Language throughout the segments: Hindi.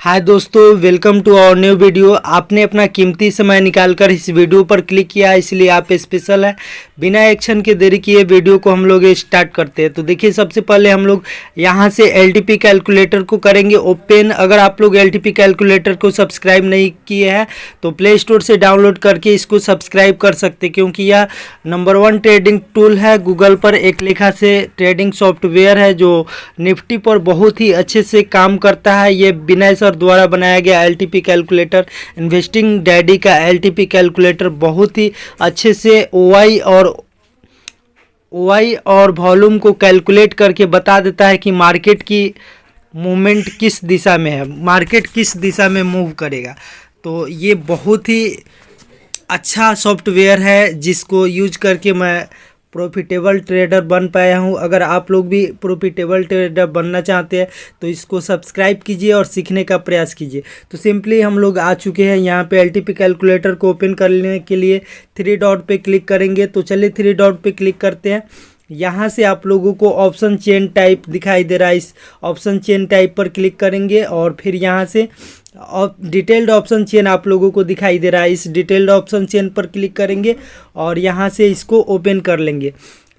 हाय दोस्तों, welcome to our new video. आपने अपना कीमती समय निकालकर इस वीडियो पर क्लिक किया, इसलिए आप स्पेशल है। बिना एक्शन के देरी किए वीडियो को हम लोग स्टार्ट करते हैं। तो देखिए, सबसे पहले हम लोग यहां से एलटीपी कैलकुलेटर को करेंगे ओपन। अगर आप लोग एलटीपी कैलकुलेटर को सब्सक्राइब नहीं किए हैं तो प्ले स्टोर से डाउनलोड करके इसको सब्सक्राइब कर सकते, क्योंकि यह नंबर 1 ट्रेडिंग टूल है। गूगल पर एक लेखा से ट्रेडिंग सॉफ्टवेयर है जो निफ्टी पर बहुत ही अच्छे से काम करता है। ये विनय सर द्वारा बनाया गया एलटीपी कैलकुलेटर, इन्वेस्टिंग डैडी का एलटीपी कैलकुलेटर बहुत ही अच्छे से ओआई और वॉल्यूम को कैलकुलेट करके बता देता है कि मार्केट की मूवमेंट किस दिशा में है, मार्केट किस दिशा में मूव करेगा। तो ये बहुत ही अच्छा सॉफ्टवेयर है जिसको यूज करके मैं प्रॉफिटेबल ट्रेडर बन पाया हूँ। अगर आप लोग भी प्रॉफिटेबल ट्रेडर बनना चाहते हैं तो इसको सब्सक्राइब कीजिए और सीखने का प्रयास कीजिए। तो सिंपली हम लोग आ चुके हैं यहाँ पे एलटीपी कैलकुलेटर को ओपन करने के लिए 3 डॉट पे क्लिक करेंगे। तो चलिए 3 डॉट पे क्लिक करते हैं। यहाँ से आप लोगों को ऑप्शन चेन टाइप दिखाई दे रहा है, इस ऑप्शन चेन टाइप पर क्लिक करेंगे और फिर यहाँ से डिटेल्ड ऑप्शन चेन आप लोगों को दिखाई दे रहा है, इस डिटेल्ड ऑप्शन चेन पर क्लिक करेंगे और यहाँ से इसको ओपन कर लेंगे।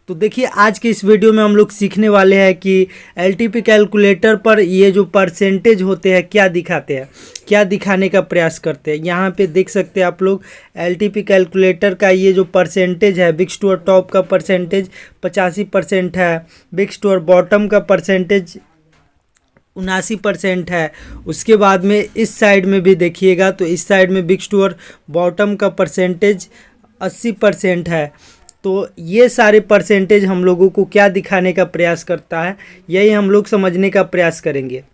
तो देखिए, आज के इस वीडियो में हम लोग सीखने वाले हैं कि एलटीपी कैलकुलेटर पर ये जो परसेंटेज होते हैं क्या दिखाते हैं, क्या दिखाने का प्रयास करते हैं। यहाँ पे देख सकते हैं आप लोग एलटीपी कैलकुलेटर का ये जो परसेंटेज है, बिग स्टोर टॉप का परसेंटेज 85% है, बिग स्टोर बॉटम का परसेंटेज 79% है। उसके बाद में इस साइड में भी देखिएगा तो इस साइड में बिग स्टोर बॉटम का परसेंटेज 80% है। तो ये सारे परसेंटेज हम लोगों को क्या दिखाने का प्रयास करता है, यही हम लोग समझने का प्रयास करेंगे।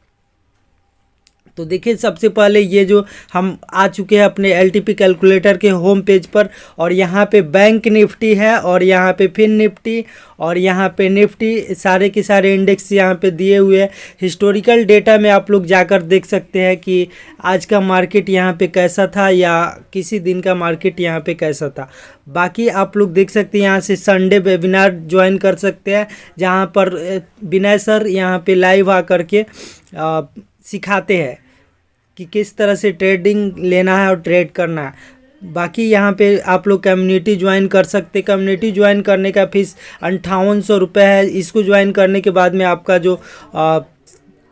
तो देखिए, सबसे पहले ये जो हम आ चुके हैं अपने एलटीपी कैलकुलेटर के होम पेज पर, और यहाँ पे बैंक निफ्टी है और यहाँ पे फिन निफ्टी और यहाँ पे निफ्टी, सारे के सारे इंडेक्स यहाँ पे दिए हुए हैं। हिस्टोरिकल डेटा में आप लोग जाकर देख सकते हैं कि आज का मार्केट यहाँ पे कैसा था या किसी दिन का मार्केट यहाँ पे कैसा था। बाकी आप लोग देख सकते हैं यहाँ से संडे वेबिनार ज्वाइन कर सकते हैं, जहाँ पर विनय सर यहाँ पे लाइव आकर के सिखाते हैं कि किस तरह से ट्रेडिंग लेना है और ट्रेड करना है। बाकी यहाँ पे आप लोग कम्युनिटी ज्वाइन कर सकते। कम्युनिटी ज्वाइन करने का फीस 5800 रुपये है। इसको ज्वाइन करने के बाद में आपका जो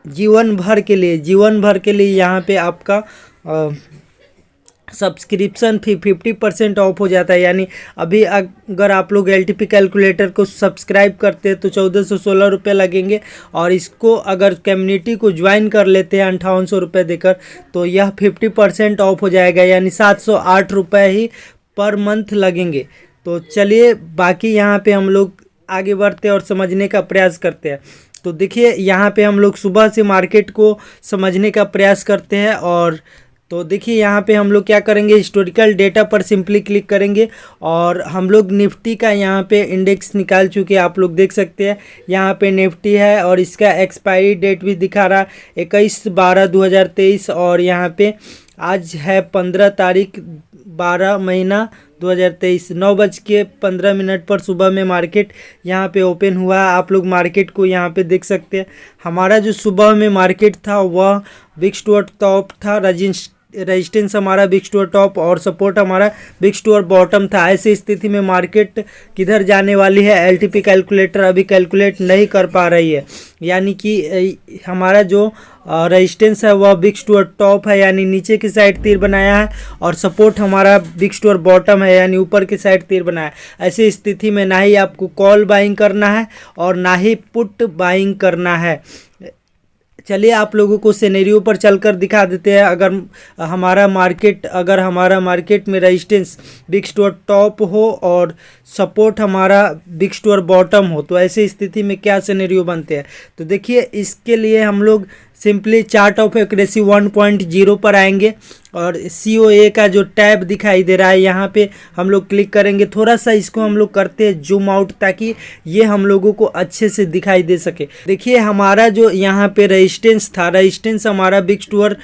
जीवन भर के लिए यहाँ पे आपका सब्सक्रिप्शन फी 50% ऑफ हो जाता है। यानी अभी अगर आप लोग एलटीपी कैलकुलेटर को सब्सक्राइब करते हैं तो 1416 रुपये लगेंगे, और इसको अगर कम्युनिटी को ज्वाइन कर लेते हैं 5800 रुपये देकर तो यह 50% ऑफ हो जाएगा, यानी 708 रुपये ही पर मंथ लगेंगे। तो चलिए बाकी यहाँ पे हम लोग आगे बढ़ते और समझने का प्रयास करते हैं। तो देखिए, यहाँ पे हम लोग सुबह से मार्केट को समझने का प्रयास करते हैं। और तो देखिए, यहाँ पे हम लोग क्या करेंगे, हिस्टोरिकल डेटा पर सिंपली क्लिक करेंगे और हम लोग निफ्टी का यहाँ पे इंडेक्स निकाल चुके हैं। आप लोग देख सकते हैं यहाँ पे निफ्टी है और इसका एक्सपायरी डेट भी दिखा रहा 21/12/2023, और यहाँ पे आज है 15 तारीख 12 महीना 2023, 9:15 पर सुबह में मार्केट यहाँ पे ओपन हुआ है। आप लोग मार्केट को यहाँ पे देख सकते हैं। हमारा जो सुबह में मार्केट था वह बिग स्टोर टॉप था, रेजिस्टेंस हमारा बिग स्टोर टॉप और सपोर्ट हमारा बिग स्टोर बॉटम था। ऐसी स्थिति में मार्केट किधर जाने वाली है एलटीपी कैलकुलेटर अभी कैलकुलेट नहीं कर पा रही है। यानी कि हमारा जो रेजिस्टेंस है वह बिग स्टोर टॉप है, यानी नीचे की साइड तीर बनाया है, और सपोर्ट हमारा बिग स्टोर बॉटम है, यानी ऊपर की साइड तीर बनाया है। ऐसी स्थिति में ना ही आपको कॉल बाइंग करना है और ना ही पुट बाइंग करना है। चलिए आप लोगों को सिनेरियो पर चलकर दिखा देते हैं। अगर हमारा मार्केट में रेजिस्टेंस बिग स्टोर टॉप हो और सपोर्ट हमारा बिग स्टोर बॉटम हो तो ऐसी स्थिति में क्या सिनेरियो बनते हैं। तो देखिए, इसके लिए हम लोग सिंपली चार्ट ऑफ एक्यूरेसी 1.0 पर आएंगे और COA का जो टैब दिखाई दे रहा है यहाँ पे हम लोग क्लिक करेंगे। थोड़ा सा इसको हम लोग करते हैं जूम आउट ताकि ये हम लोगों को अच्छे से दिखाई दे सके। देखिए, हमारा जो यहाँ पे रेजिस्टेंस था, रेजिस्टेंस हमारा बिग स्टोर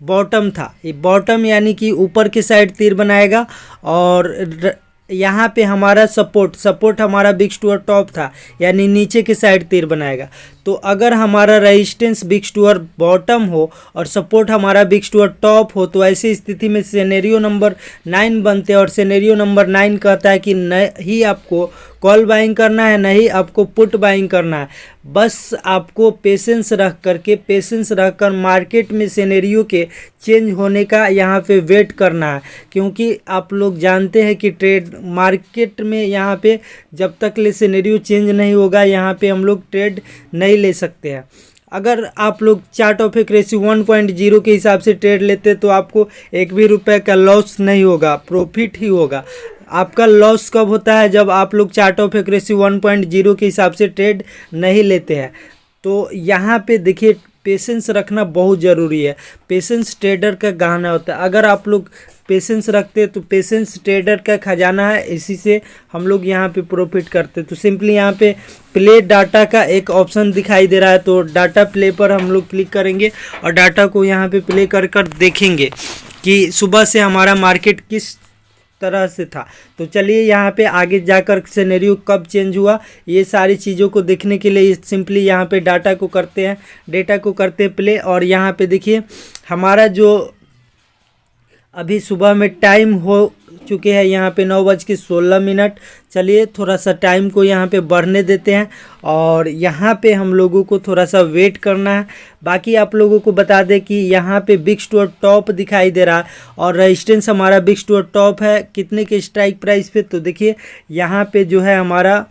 बॉटम था। ये बॉटम यानी कि ऊपर की साइड तीर बनाएगा, और यहाँ पे हमारा सपोर्ट हमारा बिग स्टोर टॉप था, यानी नीचे की साइड तीर बनाएगा। तो अगर हमारा रेजिस्टेंस बिग्स टूअर बॉटम हो और सपोर्ट हमारा बिग्स टूअर टॉप हो, तो ऐसी स्थिति में सिनेरियो नंबर 9 बनते हैं। और सिनेरियो नंबर 9 कहता है कि न ही आपको कॉल बाइंग करना है, नहीं आपको पुट बाइंग करना है। बस आपको पेशेंस रख कर मार्केट में सिनेरियो के चेंज होने का यहाँ पे वेट करना है। क्योंकि आप लोग जानते हैं कि ट्रेड मार्केट में यहाँ पे जब तक ले सिनेरियो चेंज नहीं होगा, यहाँ पे हम लोग ट्रेड नहीं ले सकते हैं। अगर आप लोग चार्ट ऑफ एक्यूरेसी 1.0 के हिसाब से ट्रेड लेते तो आपको एक भी रुपये का लॉस नहीं होगा, प्रॉफिट ही होगा। आपका लॉस कब होता है? जब आप लोग चार्ट ऑफ एक्यूरेसी 1.0 के हिसाब से ट्रेड नहीं लेते हैं। तो यहाँ पे देखिए पेशेंस रखना बहुत ज़रूरी है। पेशेंस ट्रेडर का गहना होता है। अगर आप लोग पेशेंस रखते हैं तो पेशेंस ट्रेडर का खजाना है, इसी से हम लोग यहाँ पे प्रॉफिट करते हैं। तो सिंपली यहाँ पे प्ले डाटा का एक ऑप्शन दिखाई दे रहा है, तो डाटा प्ले पर हम लोग क्लिक करेंगे और डाटा को यहाँ पे प्ले कर कर देखेंगे कि सुबह से हमारा मार्केट किस तरह से था। तो चलिए यहाँ पे आगे जाकर सिनेरियो कब चेंज हुआ, ये सारी चीज़ों को देखने के लिए सिंपली यहाँ पे डाटा को करते हैं प्ले। और यहाँ पे देखिए हमारा जो अभी सुबह में टाइम हो चुके हैं यहाँ पे 9:16। चलिए थोड़ा सा टाइम को यहाँ पे बढ़ने देते हैं और यहाँ पे हम लोगों को थोड़ा सा वेट करना है। बाकी आप लोगों को बता दें कि यहाँ पे बिग्स टूअर टॉप दिखाई दे रहा है और रेजिस्टेंस हमारा बिग्स टूअर टॉप है कितने के स्ट्राइक प्राइस पे। तो देखिए यहाँ पे जो है हमारा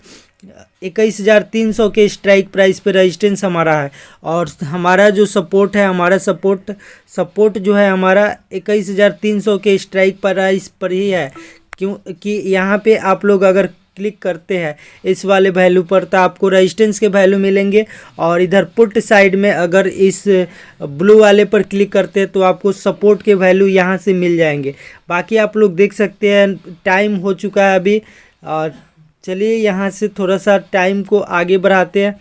21,300 के स्ट्राइक प्राइस पे रेजिस्टेंस हमारा है और हमारा जो सपोर्ट है, हमारा सपोर्ट जो है हमारा 21,300 के स्ट्राइक प्राइस पर ही है। क्योंकि यहाँ पे आप लोग अगर क्लिक करते हैं इस वाले वैल्यू पर तो आपको रेजिस्टेंस के वैल्यू मिलेंगे और इधर पुट साइड में अगर इस ब्लू वाले पर क्लिक करते हैं तो आपको सपोर्ट के वैल्यू यहाँ से मिल जाएंगे। बाकी आप लोग देख सकते हैं टाइम हो चुका है अभी। और चलिए यहाँ से थोड़ा सा टाइम को आगे बढ़ाते हैं।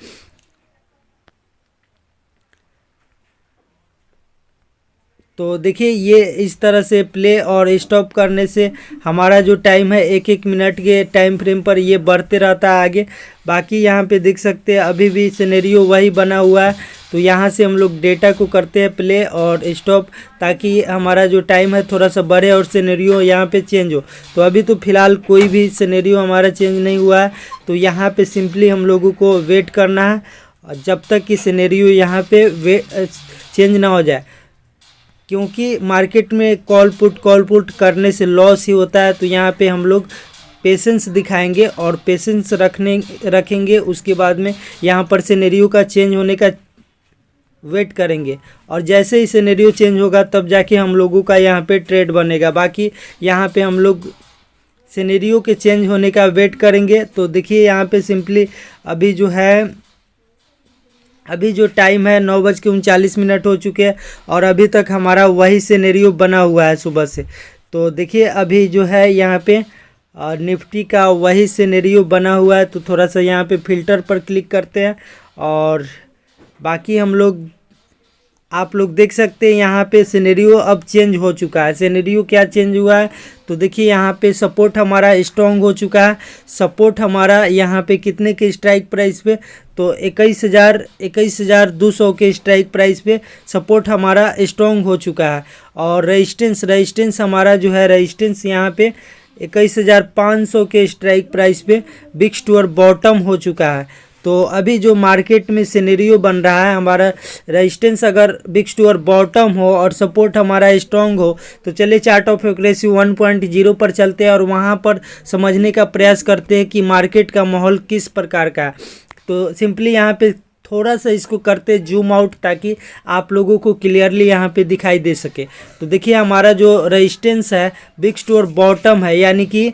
तो देखिए ये इस तरह से प्ले और स्टॉप करने से हमारा जो टाइम है 1-1 मिनट के टाइम फ्रेम पर ये बढ़ते रहता है आगे। बाकी यहाँ पे देख सकते हैं अभी भी सिनेरियो वही बना हुआ है। तो यहाँ से हम लोग डेटा को करते हैं प्ले और स्टॉप ताकि हमारा जो टाइम है थोड़ा सा बढ़े और सिनेरियो यहाँ पे चेंज हो। तो अभी तो फ़िलहाल कोई भी सिनेरियो हमारा चेंज नहीं हुआ है। तो यहाँ पे सिंपली हम लोगों को वेट करना है जब तक कि सिनेरियो यहाँ पे चेंज ना हो जाए। क्योंकि मार्केट में कॉल पुट करने से लॉस ही होता है। तो यहाँ पे हम लोग पेशेंस दिखाएंगे और पेशेंस रखेंगे। उसके बाद में यहाँ पर सिनेरियो का चेंज होने का वेट करेंगे और जैसे ही सिनेरियो चेंज होगा तब जाके हम लोगों का यहाँ पे ट्रेड बनेगा। बाकी यहाँ पे हम लोग सिनेरियो के चेंज होने का वेट करेंगे। तो देखिए यहाँ पे सिंपली अभी जो टाइम है 9:39 हो चुके हैं और अभी तक हमारा वही सिनेरियो बना हुआ है सुबह से। तो देखिए अभी जो है यहाँ पे निफ्टी का वही सिनेरियो बना हुआ है। तो थोड़ा सा यहाँ पे फिल्टर पर क्लिक करते हैं और बाकी आप लोग देख सकते हैं यहाँ पे सिनेरियो अब चेंज हो चुका है। सिनेरियो क्या चेंज हुआ है? तो देखिए यहाँ पे सपोर्ट हमारा स्ट्रॉन्ग हो चुका है। सपोर्ट हमारा यहाँ पे कितने के स्ट्राइक प्राइस पे? तो 21,200 के स्ट्राइक प्राइस पे सपोर्ट हमारा स्ट्रॉन्ग हो चुका है। और रेजिस्टेंस हमारा जो है रेजिस्टेंस यहाँ पे 21,500 के स्ट्राइक प्राइस पे बिग्स टूअर बॉटम हो चुका है। तो अभी जो मार्केट में सिनेरियो बन रहा है, हमारा रेजिस्टेंस अगर बिग्स टूअर बॉटम हो और सपोर्ट हमारा स्ट्रॉन्ग हो तो चलिए चार्ट ऑफ एक्यूरेसी 1.0 पर चलते हैं और वहां पर समझने का प्रयास करते हैं कि मार्केट का माहौल किस प्रकार का है। तो सिंपली यहाँ पे थोड़ा सा इसको करते जूम आउट ताकि आप लोगों को क्लियरली यहाँ पे दिखाई दे सके। तो देखिए हमारा जो रेजिस्टेंस है बिग्स टूअर बॉटम है, यानी कि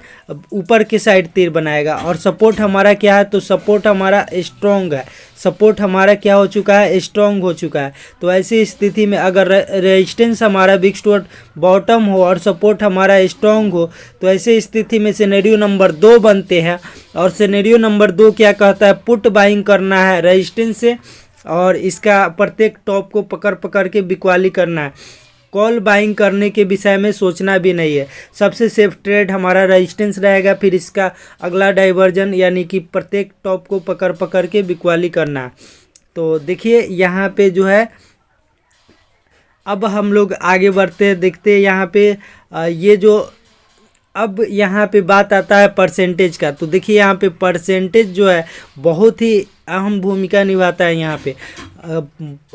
ऊपर के साइड तीर बनाएगा। और सपोर्ट हमारा क्या है? तो सपोर्ट हमारा स्ट्रॉन्ग है। सपोर्ट हमारा क्या हो चुका है? स्ट्रॉन्ग हो चुका है। तो ऐसी स्थिति में अगर रेजिस्टेंस हमारा बिग्स टूअर बॉटम हो और सपोर्ट हमारा स्ट्रॉन्ग हो तो ऐसी स्थिति में सिनेरियो नंबर 2 बनते हैं। और सिनेरियो नंबर 2 क्या कहता है? पुट बाइंग करना है रेजिस्टेंस से और इसका प्रत्येक टॉप को पकड़ के बिकवाली करना है। कॉल बाइंग करने के विषय में सोचना भी नहीं है। सबसे सेफ ट्रेड हमारा रेजिस्टेंस रहेगा, फिर इसका अगला डाइवर्जन यानी कि प्रत्येक टॉप को पकड़ के बिकवाली करना है। तो देखिए यहाँ पे जो है अब हम लोग आगे बढ़ते हैं, देखते हैं यहाँ पे ये जो अब यहाँ पे बात आता है परसेंटेज का। तो देखिए यहाँ पे परसेंटेज जो है बहुत ही अहम भूमिका निभाता है यहाँ पे।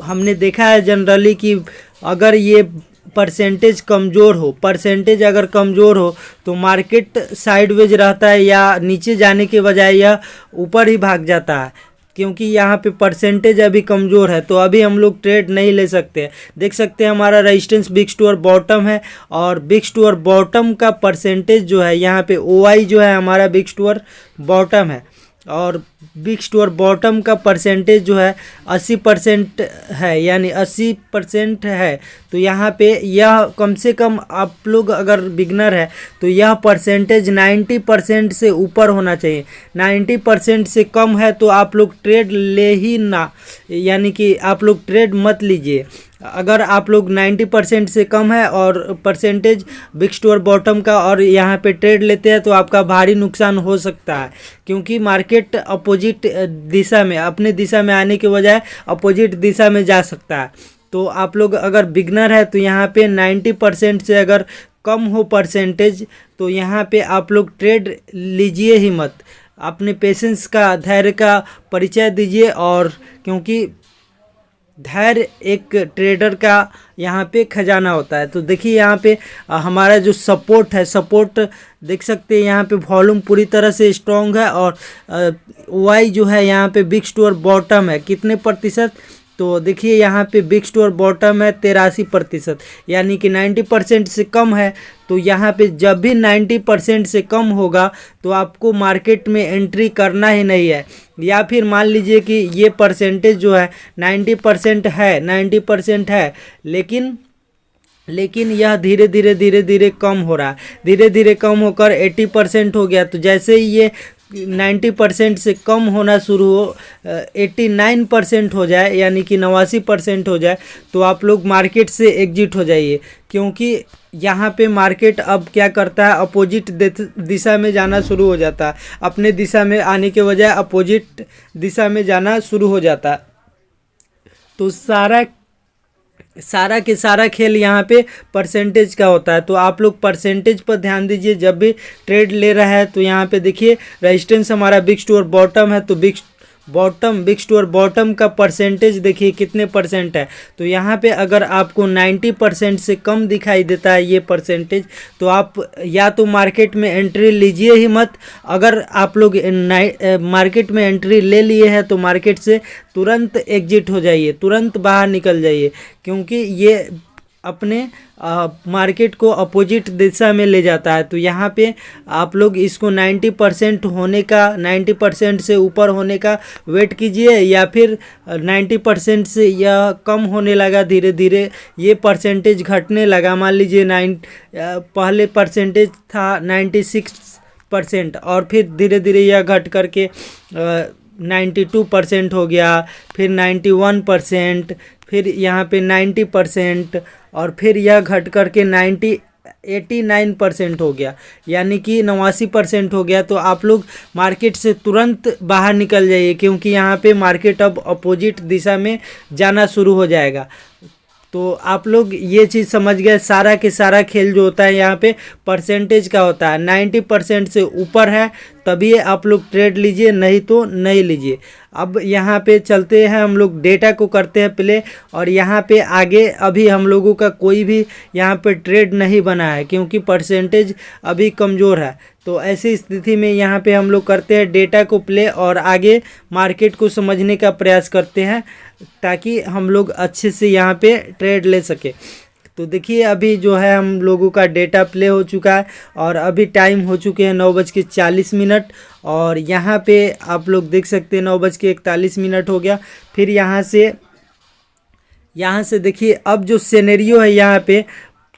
हमने देखा है जनरली कि अगर ये परसेंटेज कमज़ोर हो, परसेंटेज अगर कमज़ोर हो तो मार्केट साइडवेज रहता है या नीचे जाने के बजाय यह ऊपर ही भाग जाता है, क्योंकि यहाँ पे परसेंटेज अभी कमज़ोर है। तो अभी हम लोग ट्रेड नहीं ले सकते। देख सकते हैं हमारा रेजिस्टेंस बिग्स टू और बॉटम है, और बिग्स टू और बॉटम का परसेंटेज जो है यहाँ पे OI जो है हमारा बिग्स टू और बॉटम है, और बिग्स टू और बॉटम का परसेंटेज जो है 80% है, यानी 80% है। तो यहाँ पे यह कम से कम आप लोग अगर बिगनर है तो यह परसेंटेज 90% से ऊपर होना चाहिए। 90% से कम है तो आप लोग ट्रेड ले ही ना, यानी कि आप लोग ट्रेड मत लीजिए। अगर आप लोग 90% से कम है और परसेंटेज बिग्स टू और बॉटम का और यहाँ पे ट्रेड लेते हैं तो आपका भारी नुकसान हो सकता है, क्योंकि मार्केट अपोजिट दिशा में, अपने दिशा में आने के बजाय अपोजिट दिशा में जा सकता है। तो आप लोग अगर बिगनर है तो यहाँ पे 90% से अगर कम हो परसेंटेज तो यहाँ पे आप लोग ट्रेड लीजिए ही मत। अपने पेशेंस का, धैर्य का परिचय दीजिए, और क्योंकि धैर्य एक ट्रेडर का यहाँ पे खजाना होता है। तो देखिए यहाँ पे हमारा जो सपोर्ट है, सपोर्ट देख सकते हैं यहाँ पे वॉल्यूम पूरी तरह से स्ट्रॉन्ग है, और वाई जो है यहाँ पे बिग्स टू और बॉटम है कितने प्रतिशत, तो देखिए यहाँ पे बिग्स टू और बॉटम है 83%, यानी कि 90% से कम है। तो यहाँ पे जब भी 90% से कम होगा तो आपको मार्केट में एंट्री करना ही नहीं है। या फिर मान लीजिए कि ये परसेंटेज जो है 90% है, लेकिन यह धीरे धीरे कम हो रहा है, धीरे धीरे कम होकर 80% हो गया। तो जैसे ही ये 90% से कम होना शुरू हो, 89% हो जाए, यानी कि 89% हो जाए, तो आप लोग मार्केट से एग्जिट हो जाइए। क्योंकि यहाँ पे मार्केट अब क्या करता है, अपोजिट दिशा में जाना शुरू हो जाता है, अपने दिशा में आने के बजाय अपोजिट दिशा में जाना शुरू हो जाता है। तो सारा के सारा खेल यहाँ पे परसेंटेज का होता है। तो आप लोग परसेंटेज पर ध्यान दीजिए जब भी ट्रेड ले रहा है। तो यहाँ पे देखिए रेजिस्टेंस हमारा बिग्स टू और बॉटम है, तो बिग्स टू और बॉटम का परसेंटेज देखिए कितने परसेंट है। तो यहाँ पे अगर आपको 90% से कम दिखाई देता है ये परसेंटेज, तो आप या तो मार्केट में एंट्री लीजिए ही मत। अगर आप लोग मार्केट में एंट्री ले लिए हैं तो मार्केट से तुरंत एग्जिट हो जाइए, तुरंत बाहर निकल जाइए, क्योंकि ये अपने मार्केट को अपोजिट दिशा में ले जाता है। तो यहाँ पे आप लोग इसको 90% होने का, 90% से ऊपर होने का वेट कीजिए, या फिर 90% से यह कम होने लगा, धीरे धीरे ये परसेंटेज घटने लगा। मान लीजिए पहले परसेंटेज था 96% और फिर धीरे धीरे यह घट करके 92% हो गया, फिर 91%, फिर यहाँ पे 90%, और फिर यह घट करके 89% हो गया, यानी कि 89% हो गया। तो आप लोग मार्केट से तुरंत बाहर निकल जाइए, क्योंकि यहाँ पे मार्केट अब अपोजिट दिशा में जाना शुरू हो जाएगा। तो आप लोग ये चीज़ समझ गए, सारा के सारा खेल जो होता है यहाँ पे परसेंटेज का होता है। 90% से ऊपर है तभी आप लोग ट्रेड लीजिए, नहीं तो नहीं लीजिए। अब यहाँ पे चलते हैं, हम लोग डेटा को करते हैं प्ले, और यहाँ पे आगे अभी हम लोगों का कोई भी यहाँ पे ट्रेड नहीं बना है, क्योंकि परसेंटेज अभी कमज़ोर है। तो ऐसी स्थिति में यहाँ पे हम लोग करते हैं डेटा को प्ले और आगे मार्केट को समझने का प्रयास करते हैं, ताकि हम लोग अच्छे से यहाँ पे ट्रेड ले सके। तो देखिए अभी जो है हम लोगों का डेटा प्ले हो चुका है, और अभी टाइम हो चुके हैं 9:40, और यहाँ पे आप लोग देख सकते हैं 9:41 हो गया। फिर यहाँ से देखिए अब जो सिनेरियो है यहाँ पे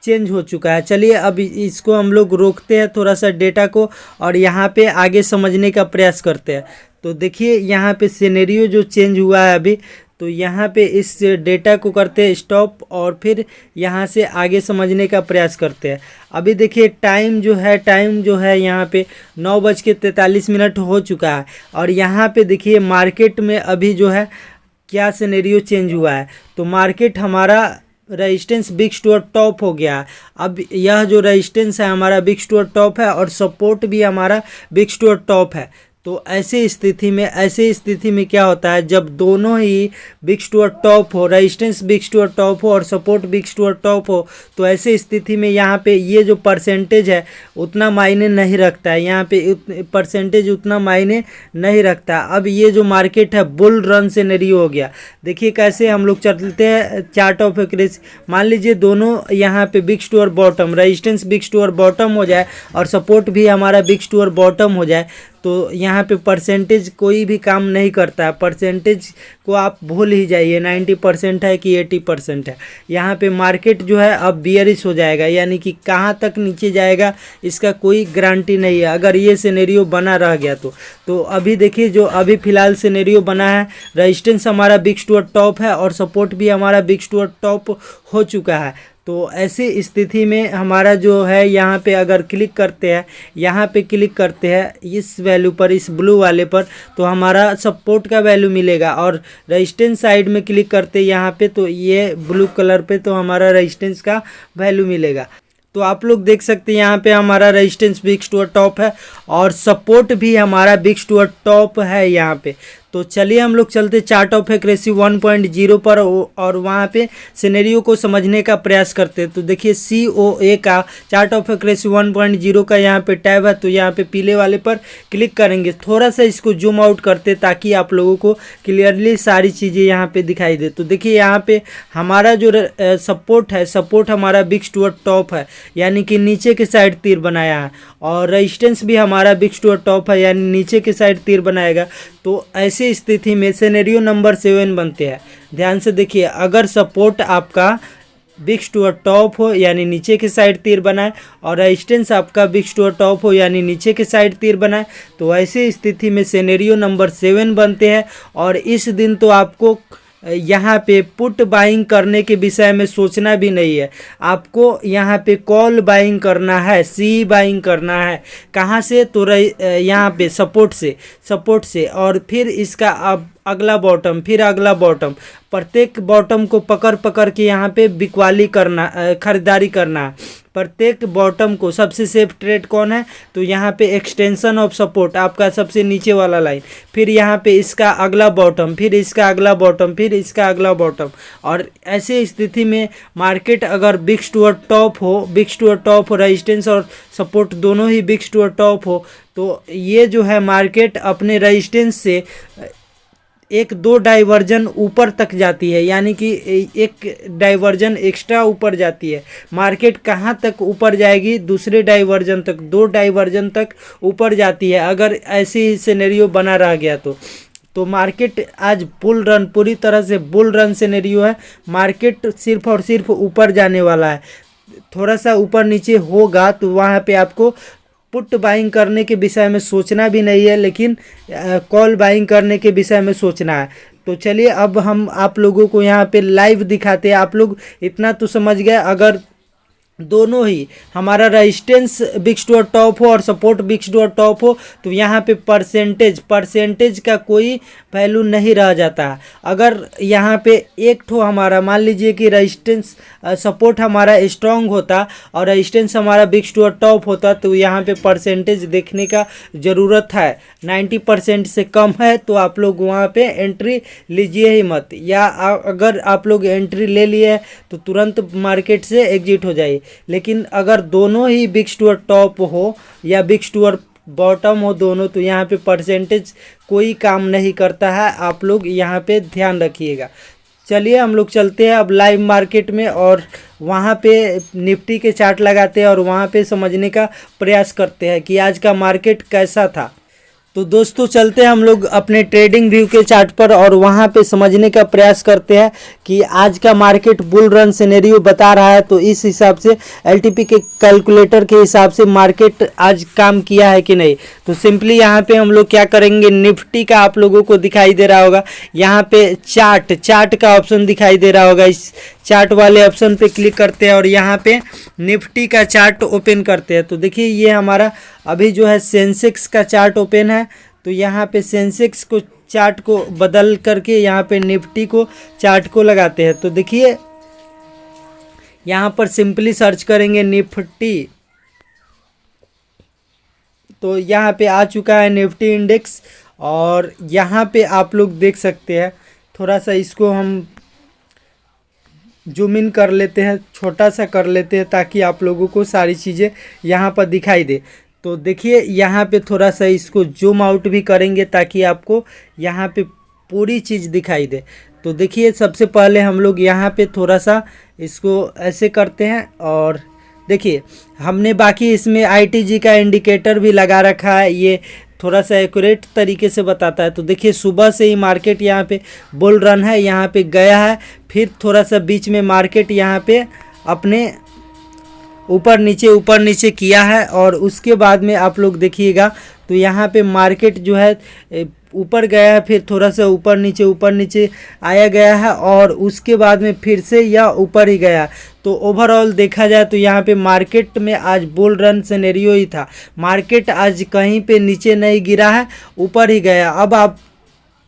चेंज हो चुका है। चलिए अब इसको हम लोग रोकते हैं थोड़ा सा डेटा को, और यहाँ पे आगे समझने का प्रयास करते हैं। तो देखिए यहाँ पे सिनेरियो जो चेंज हुआ है अभी, तो यहाँ पे इस डेटा को करते हैं स्टॉप, और फिर यहाँ से आगे समझने का प्रयास करते हैं। अभी देखिए टाइम जो है यहाँ पे 9:43 हो चुका है, और यहाँ पे देखिए मार्केट में अभी जो है क्या सिनेरियो चेंज हुआ है। तो मार्केट हमारा रेजिस्टेंस बिग टू टॉप हो गया। अब यह जो रेजिस्टेंस है हमारा बिग टू टॉप है और सपोर्ट भी हमारा बिग टू टॉप है। तो ऐसे स्थिति में क्या होता है, जब दोनों ही बिग टू टॉप हो, रेजिस्टेंस बिग टू टॉप हो और सपोर्ट बिग टू टॉप हो, तो ऐसे स्थिति में यहाँ पे ये जो परसेंटेज है उतना मायने नहीं रखता है। यहाँ पे परसेंटेज उतना मायने नहीं रखता। अब ये जो मार्केट है बुल रन सिनेरियो हो गया। देखिए कैसे हम लोग चलते हैं चार्ट ऑफ एक्यूरेसी। मान लीजिए दोनों यहाँ पे बिग टू और बॉटम, रेजिस्टेंस बिग टू और बॉटम हो जाए और सपोर्ट भी हमारा बिग टू और बॉटम हो जाए, तो यहाँ पे परसेंटेज कोई भी काम नहीं करता है। परसेंटेज को आप भूल ही जाइए, 90% है कि 80% है। यहाँ पे मार्केट जो है अब बियरिश हो जाएगा, यानी कि कहाँ तक नीचे जाएगा इसका कोई गारंटी नहीं है अगर ये सिनेरियो बना रह गया तो अभी देखिए जो अभी फ़िलहाल सिनेरियो बना है, रेजिस्टेंस हमारा बिग टू टॉप है और सपोर्ट भी हमारा बिग टू टॉप हो चुका है। तो ऐसी स्थिति में हमारा जो है यहाँ पे अगर क्लिक करते हैं, यहाँ पे क्लिक करते हैं इस वैल्यू पर, इस ब्लू वाले पर, तो हमारा सपोर्ट का वैल्यू मिलेगा। और रेजिस्टेंस साइड में क्लिक करते हैं यहाँ पे, तो ये ब्लू कलर पे तो हमारा रेजिस्टेंस का वैल्यू मिलेगा। तो आप लोग देख सकते हैं यहाँ पे हमारा रेजिस्टेंस बिग टू टॉप है और सपोर्ट भी हमारा बिग टू टॉप है यहाँ पे। तो चलिए हम लोग चलते चार्ट ऑफ एक्यूरेसी 1.0 पर और वहाँ पे सिनेरियो को समझने का प्रयास करते हैं। तो देखिए COA का चार्ट ऑफ एक्यूरेसी 1.0 का यहाँ पे टैब है, तो यहाँ पे पीले वाले पर क्लिक करेंगे। थोड़ा सा इसको जूम आउट करते ताकि आप लोगों को क्लियरली सारी चीज़ें यहाँ पे दिखाई दे। तो देखिए यहाँ पे हमारा जो सपोर्ट है, सपोर्ट हमारा बिग टू टॉप है, यानी कि नीचे के साइड तीर बनाया है, और रेजिस्टेंस भी हमारा बिग टू टॉप है, यानी नीचे के साइड तीर बनाएगा। तो ऐसी स्थिति में सिनेरियो नंबर 7 बनते हैं। ध्यान से देखिए, अगर सपोर्ट आपका बिग टू टॉप हो यानी नीचे के साइड तीर बनाए और रेजिस्टेंस आपका बिग टू टॉप हो यानी नीचे के साइड तीर बनाए, तो ऐसी स्थिति में सिनेरियो नंबर 7 बनते हैं। और इस दिन तो आपको यहाँ पे पुट बाइंग करने के विषय में सोचना भी नहीं है, आपको यहाँ पे कॉल बाइंग करना है, सी बाइंग करना है। कहाँ से? तो यहाँ पे सपोर्ट से और फिर इसका अब अगला बॉटम, फिर अगला बॉटम, प्रत्येक बॉटम को पकड़ के यहाँ पे बिकवाली करना, खरीदारी करना है प्रत्येक बॉटम को। सबसे सेफ ट्रेड कौन है? तो यहाँ पे एक्सटेंशन ऑफ सपोर्ट आपका सबसे नीचे वाला लाइन, फिर यहाँ पे इसका अगला बॉटम, फिर इसका अगला बॉटम, फिर इसका अगला बॉटम। और ऐसे स्थिति में मार्केट अगर बिग टू टॉप हो, रेजिस्टेंस और सपोर्ट दोनों ही बिग टू टॉप हो, तो ये जो है मार्केट अपने रेजिस्टेंस से 1-2 डाइवर्जन ऊपर तक जाती है, यानी कि एक डाइवर्जन एक्स्ट्रा ऊपर जाती है। मार्केट कहाँ तक ऊपर जाएगी? दूसरे डाइवर्जन तक, 2 डाइवर्जन तक ऊपर जाती है अगर ऐसी ही सिनेरियो बना रह गया तो मार्केट आज बुल रन, पूरी तरह से बुल रन सिनेरियो है। मार्केट सिर्फ और सिर्फ ऊपर जाने वाला है। थोड़ा सा ऊपर नीचे होगा तो वहाँ पे आपको पुट बाइंग करने के विषय में सोचना भी नहीं है, लेकिन कॉल बाइंग करने के विषय में सोचना है। तो चलिए अब हम आप लोगों को यहाँ पे लाइव दिखाते हैं। आप लोग इतना तो समझ गए, अगर दोनों ही हमारा रेजिस्टेंस बिग टू टॉप हो और सपोर्ट बिग टू टॉप हो, तो यहाँ पे परसेंटेज का कोई वैल्यू नहीं रह जाता। अगर यहाँ पे एक ठो हमारा, मान लीजिए कि रेजिस्टेंस सपोर्ट हमारा स्ट्रांग होता और रेजिस्टेंस हमारा बिग टू टॉप होता, तो यहाँ पे परसेंटेज देखने का ज़रूरत है। 90% से कम है तो आप लोग वहाँ पे एंट्री लीजिए ही मत, या अगर आप लोग एंट्री ले लिए तो तुरंत मार्केट से एग्जिट हो जाइए। लेकिन अगर दोनों ही बिग टू टॉप हो या बिग टू बॉटम हो दोनों, तो यहाँ पे परसेंटेज कोई काम नहीं करता है। आप लोग यहाँ पे ध्यान रखिएगा। चलिए हम लोग चलते हैं अब लाइव मार्केट में और वहाँ पे निफ्टी के चार्ट लगाते हैं और वहाँ पे समझने का प्रयास करते हैं कि आज का मार्केट कैसा था। तो दोस्तों चलते हैं हम लोग अपने ट्रेडिंग व्यू के चार्ट पर और वहाँ पे समझने का प्रयास करते हैं कि आज का मार्केट बुल रन सिनेरियो बता रहा है, तो इस हिसाब से एलटीपी के कैलकुलेटर के हिसाब से मार्केट आज काम किया है कि नहीं। तो सिंपली यहाँ पे हम लोग क्या करेंगे, निफ्टी का आप लोगों को दिखाई दे रहा होगा, यहाँ पे चार्ट का ऑप्शन दिखाई दे रहा होगा। इस चार्ट वाले ऑप्शन पे क्लिक करते हैं और यहाँ पे निफ्टी का चार्ट ओपन करते हैं। तो देखिए ये हमारा अभी जो है सेंसेक्स का चार्ट ओपन है, तो यहाँ पे सेंसेक्स को चार्ट को बदल करके यहाँ पे निफ्टी को चार्ट को लगाते हैं। तो देखिए यहाँ पर सिंपली सर्च करेंगे निफ्टी, तो यहाँ पे आ चुका है निफ्टी इंडेक्स। और यहाँ पे आप लोग देख सकते हैं, थोड़ा सा इसको हम जूम इन कर लेते हैं, छोटा सा कर लेते हैं ताकि आप लोगों को सारी चीज़ें यहाँ पर दिखाई दे। तो देखिए यहाँ पे थोड़ा सा इसको जूम आउट भी करेंगे ताकि आपको यहाँ पे पूरी चीज़ दिखाई दे। तो देखिए सबसे पहले हम लोग यहाँ पे थोड़ा सा इसको ऐसे करते हैं और देखिए हमने बाकी इसमें ITG का इंडिकेटर भी लगा रखा है, ये थोड़ा सा एक्यूरेट तरीके से बताता है। तो देखिए सुबह से ही मार्केट यहाँ पे बुल रन है, यहाँ पे गया है, फिर थोड़ा सा बीच में मार्केट यहाँ पे अपने ऊपर नीचे किया है और उसके बाद में आप लोग देखिएगा तो यहाँ पे मार्केट जो है ऊपर गया है, फिर थोड़ा सा ऊपर नीचे आया गया है और उसके बाद में फिर से यह ऊपर ही गया। तो ओवरऑल देखा जाए तो यहाँ पे मार्केट में आज बुल रन सिनेरियो ही था। मार्केट आज कहीं पे नीचे नहीं गिरा है, ऊपर ही गया।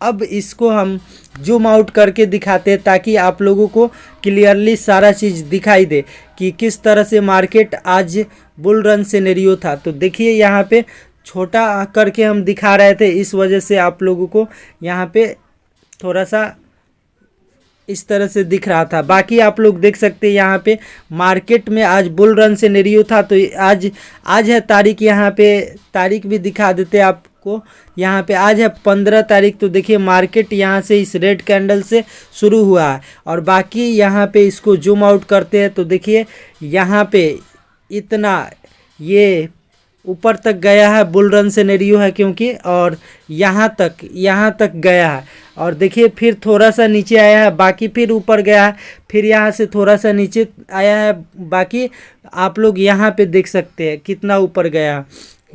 अब इसको हम जूम आउट करके दिखाते हैं ताकि आप लोगों को क्लियरली सारा चीज़ दिखाई दे कि किस तरह से मार्केट आज बुल रन सिनेरियो था। तो देखिए यहाँ पे छोटा करके हम दिखा रहे थे, इस वजह से आप लोगों को यहाँ पे थोड़ा सा इस तरह से दिख रहा था। बाकी आप लोग देख सकते हैं यहाँ पे मार्केट में आज बुल रन सिनेरियो था। तो आज है तारीख, यहाँ पे तारीख भी दिखा देते हैं आपको। यहाँ पे आज है 15 तारीख। तो देखिए मार्केट यहाँ से इस रेड कैंडल से शुरू हुआ है और बाकी यहाँ पे इसको जूम आउट करते हैं तो देखिए यहाँ पे इतना ये ऊपर तक गया है, बुल रन सिनेरियो है क्योंकि, और यहाँ तक गया है और देखिए फिर थोड़ा सा नीचे आया है, बाकी फिर ऊपर गया है, फिर यहाँ से थोड़ा सा नीचे आया है। बाकी आप लोग यहाँ पे देख सकते हैं कितना ऊपर गया,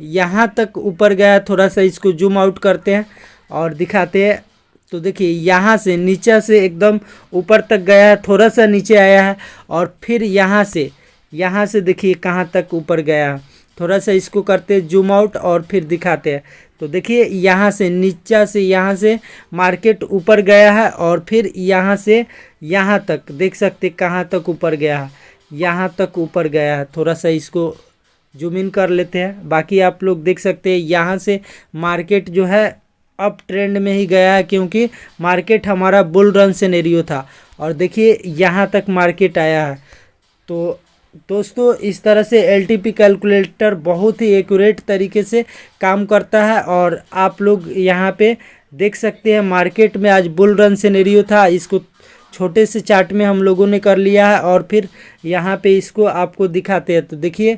यहाँ तक ऊपर गया। थोड़ा सा इसको जूम आउट करते हैं और दिखाते हैं। तो देखिए यहाँ से नीचे से एकदम ऊपर तक गया है, थोड़ा सा नीचे आया है और फिर यहाँ से देखिए कहाँ तक ऊपर गया है। थोड़ा सा इसको करते हैं जूम आउट और फिर दिखाते हैं। तो देखिए यहाँ से नीचे से यहाँ से मार्केट ऊपर गया है और फिर यहाँ से यहाँ तक देख सकते कहाँ तक ऊपर गया है, यहाँ तक ऊपर गया है। थोड़ा सा इसको जूम इन कर लेते हैं। बाकी आप लोग देख सकते हैं यहाँ से मार्केट जो है अप ट्रेंड में ही गया है क्योंकि मार्केट हमारा बुल रन सिनेरियो था और देखिए यहाँ तक मार्केट आया है। तो दोस्तों इस तरह से LTP कैलकुलेटर बहुत ही एक्यूरेट तरीके से काम करता है और आप लोग यहाँ पे देख सकते हैं मार्केट में आज बुल रन सिनेरियो था। इसको छोटे से चार्ट में हम लोगों ने कर लिया है और फिर यहाँ पे इसको आपको दिखाते हैं। तो देखिए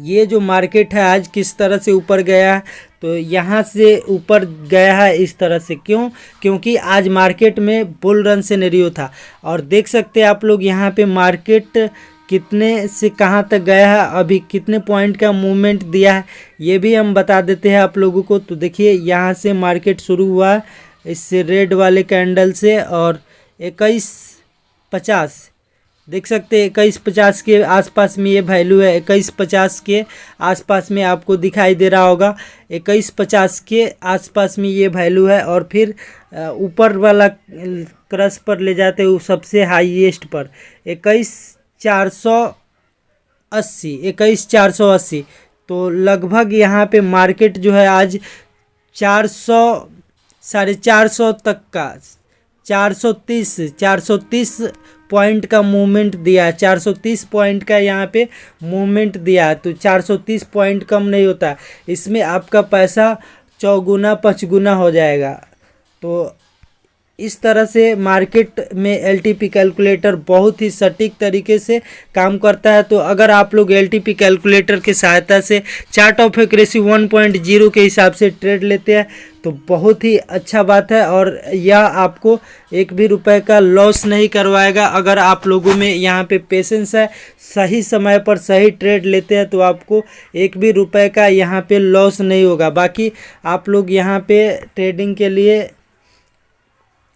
ये जो मार्केट है आज किस तरह से ऊपर गया है, तो यहाँ से ऊपर गया है इस तरह से। क्योंकि आज मार्केट में बुल रन सिनेरियो था और देख सकते हैं आप लोग यहाँ पे मार्केट कितने से कहाँ तक गया है, अभी कितने पॉइंट का मूवमेंट दिया है ये भी हम बता देते हैं आप लोगों को। तो देखिए यहाँ से मार्केट शुरू हुआ है इस रेड वाले कैंडल से और 21.50 देख सकते हैं, 21.50 के आसपास में ये वैल्यू है। 21.50 के आसपास में आपको दिखाई दे रहा होगा, 21.50 के आसपास में ये वैल्यू है और फिर ऊपर वाला क्रश पर ले जाते हैं सबसे हाईएस्ट पर 21,480। तो लगभग यहाँ पे मार्केट जो है आज 400-450 तक का 430 पॉइंट का मूवमेंट दिया है। 430 पॉइंट का यहाँ पे मूवमेंट दिया है। तो 430 पॉइंट कम नहीं होता, इसमें आपका पैसा 4 गुना 5 गुना हो जाएगा। तो इस तरह से मार्केट में LTP कैलकुलेटर बहुत ही सटीक तरीके से काम करता है। तो अगर आप लोग LTP कैलकुलेटर की सहायता से चार्ट ऑफ एक्यूरेसी 1.0 के हिसाब से ट्रेड लेते हैं तो बहुत ही अच्छा बात है और यह आपको एक भी रुपए का लॉस नहीं करवाएगा। अगर आप लोगों में यहाँ पे पेशेंस है, सही समय पर सही ट्रेड लेते हैं तो आपको एक भी रुपए का यहाँ पे लॉस नहीं होगा। बाकी आप लोग यहाँ पे ट्रेडिंग के लिए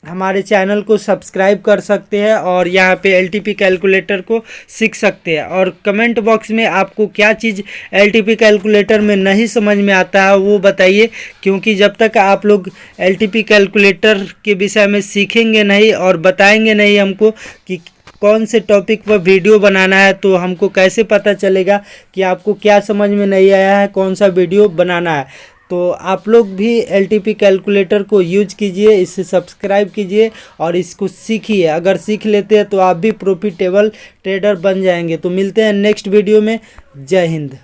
हमारे चैनल को सब्सक्राइब कर सकते हैं और यहाँ पे एलटीपी कैलकुलेटर को सीख सकते हैं। और कमेंट बॉक्स में आपको क्या चीज़ एलटीपी कैलकुलेटर में नहीं समझ में आता है वो बताइए, क्योंकि जब तक आप लोग एलटीपी कैलकुलेटर के विषय में सीखेंगे नहीं और बताएंगे नहीं हमको कि कौन से टॉपिक पर वीडियो बनाना है, तो हमको कैसे पता चलेगा कि आपको क्या समझ में नहीं आया है, कौन सा वीडियो बनाना है। तो आप लोग भी एलटीपी कैलकुलेटर को यूज कीजिए, इसे सब्सक्राइब कीजिए और इसको सीखिए। अगर सीख लेते हैं तो आप भी प्रॉफिटेबल ट्रेडर बन जाएंगे। तो मिलते हैं नेक्स्ट वीडियो में। जय हिंद।